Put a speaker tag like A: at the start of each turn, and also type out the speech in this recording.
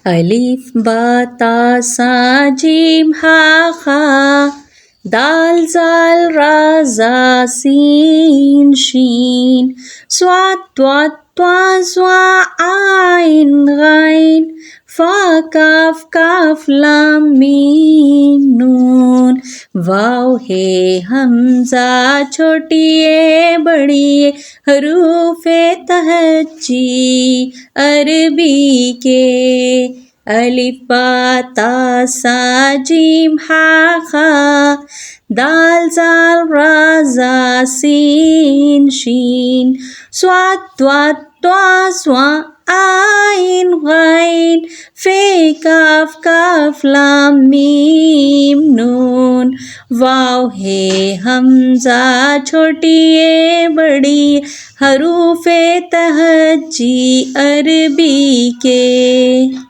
A: अलिफ बा ता सा जीम हा खा दाल जाल रा जा सीन शीन स्वाद त्वाद त्वा ज़्वा आइन गाइन फा काफ काफ लाम मीम नून वाव हे हमजा छोटी ए बड़ी ए हरूफे तहज्जी अरबी के अलिफ बा ता सा जीम हा खा दाल जाल रा जा सीन शीन स्वाद त्वाद त्वा ज़्वा आइन गाइन फे काफ काफ लाम मीम नून वाव हे हमजा छोटी ए बड़ी हरूफे तहज्जी अरबी के।